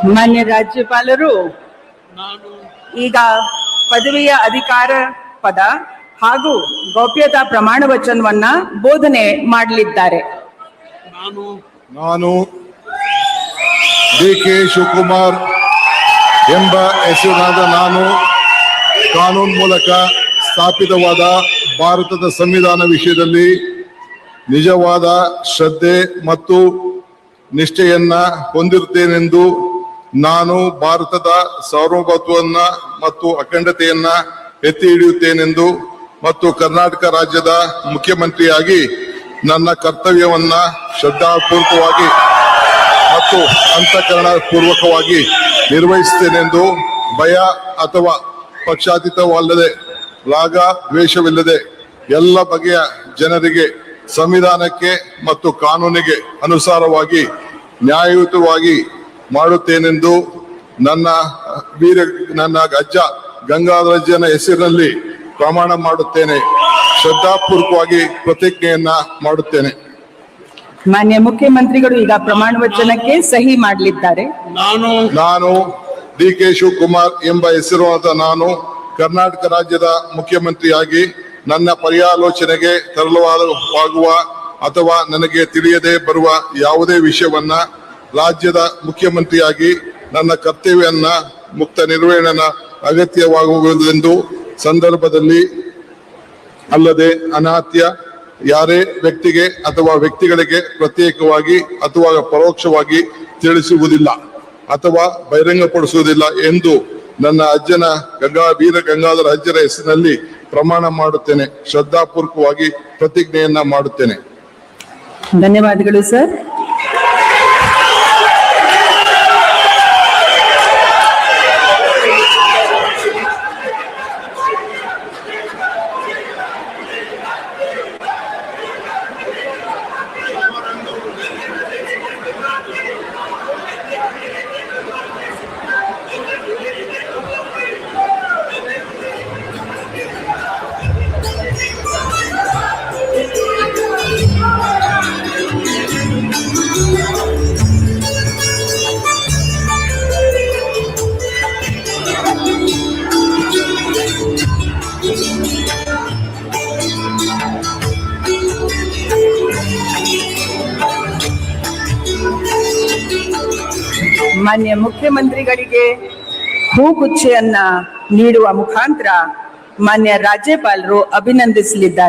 ಮಾನ್ಯ ರಾಜ್ಯಪಾಲರು ಈಗ ಪದವಿಯ ಅಧಿಕಾರ ಪದ ಹಾಗೂ ಗೌಪ್ಯತಾ ಪ್ರಮಾಣ ವಚನವನ್ನ ಬೋಧನೆ ಮಾಡಲಿದ್ದಾರೆ. ನಾನು ಡಿ.ಕೆ. ಶಿವಕುಮಾರ್ ಎಂಬ ಹೆಸರಿನಾದ ನಾನು ಕಾನೂನು ಮೂಲಕ ಸ್ಥಾಪಿತವಾದ ಭಾರತದ ಸಂವಿಧಾನ ವಿಷಯದಲ್ಲಿ ನಿಜವಾದ ಶ್ರದ್ಧೆ ಮತ್ತು ನಿಷ್ಠೆಯನ್ನ ಹೊಂದಿರುತ್ತೇನೆಂದು ನಾನು ಭಾರತದ ಸಾರ್ವಭೌಮತ್ವವನ್ನ ಮತ್ತು ಅಖಂಡತೆಯನ್ನ ಎತ್ತಿ ಹಿಡಿಯುತ್ತೇನೆಂದು ಮತ್ತು ಕರ್ನಾಟಕ ರಾಜ್ಯದ ಮುಖ್ಯಮಂತ್ರಿಯಾಗಿ ನನ್ನ ಕರ್ತವ್ಯವನ್ನ ಶ್ರದ್ಧಾಪೂರ್ವಕವಾಗಿ ಮತ್ತು ಅಂತಃಕರಣ ಪೂರ್ವಕವಾಗಿ ನಿರ್ವಹಿಸುತ್ತೇನೆಂದು ಭಯ ಅಥವಾ ಪಕ್ಷಾತೀತವಲ್ಲದೆ ರಾಗ ದ್ವೇಷವಿಲ್ಲದೆ ಎಲ್ಲ ಬಗೆಯ ಜನರಿಗೆ ಸಂವಿಧಾನಕ್ಕೆ ಮತ್ತು ಕಾನೂನಿಗೆ ಅನುಸಾರವಾಗಿ ನ್ಯಾಯಯುತವಾಗಿ ಮಾಡುತ್ತೇನೆಂದು ನನ್ನ ಅಜ್ಜ ಗಂಗಾಧರಜ್ಜನ ಹೆಸರಿನಲ್ಲಿ ಪ್ರಮಾಣ ಮಾಡುತ್ತೇನೆ. ಶ್ರದ್ಧಾಪೂರ್ವಕವಾಗಿ ಪ್ರತಿಜ್ಞೆಯನ್ನ ಮಾಡುತ್ತೇನೆ. ಮಾನ್ಯ ಮುಖ್ಯಮಂತ್ರಿಗಳು ಈಗ ಪ್ರಮಾಣ ವಚನಕ್ಕೆ ಸಹಿ ಮಾಡಲಿದ್ದಾರೆ. ನಾನು ಡಿ.ಕೆ. ಶಿವಕುಮಾರ್ ಎಂಬ ಹೆಸರಾದ ನಾನು ಕರ್ನಾಟಕ ರಾಜ್ಯದ ಮುಖ್ಯಮಂತ್ರಿಯಾಗಿ ನನ್ನ ಪರ್ಯಾಲೋಚನೆಗೆ ತರಲಾಗುವ ಅಥವಾ ನನಗೆ ತಿಳಿಯದೆ ಬರುವ ಯಾವುದೇ ವಿಷಯವನ್ನ ರಾಜ್ಯದ ಮುಖ್ಯಮಂತ್ರಿಯಾಗಿ ನನ್ನ ಕರ್ತವ್ಯವನ್ನ ಮುಕ್ತ ನಿರ್ವಹಣೆಯ ಅಗತ್ಯವಾಗುವುದೆಂದು ಸಂದರ್ಭದಲ್ಲಿ ಅಲ್ಲದೆ ಅನಾತ್ಯ ಯಾರೇ ವ್ಯಕ್ತಿಗೆ ಅಥವಾ ವ್ಯಕ್ತಿಗಳಿಗೆ ಪ್ರತ್ಯೇಕವಾಗಿ ಅಥವಾ ಪರೋಕ್ಷವಾಗಿ ತಿಳಿಸುವುದಿಲ್ಲ ಅಥವಾ ಬಹಿರಂಗಪಡಿಸುವುದಿಲ್ಲ ಎಂದು ನನ್ನ ಅಜ್ಜನ ವೀರ ಗಂಗಾಧರ ಅಜ್ಜರ ಹೆಸರಿನಲ್ಲಿ ಪ್ರಮಾಣ ಮಾಡುತ್ತೇನೆ. ಶ್ರದ್ಧಾಪೂರ್ವಕವಾಗಿ ಪ್ರತಿಜ್ಞೆಯನ್ನ ಮಾಡುತ್ತೇನೆ. ಧನ್ಯವಾದಗಳು ಸರ್. ಮಾನ್ಯ ಮುಖ್ಯಮಂತ್ರಿಗಳಿಗೆ ಹೂಗುಚ್ಛೆಯನ್ನ ನೀಡುವ ಮುಖಾಂತರ ಮಾನ್ಯ ರಾಜ್ಯಪಾಲರು ಅಭಿನಂದಿಸಲಿದ್ದಾರೆ.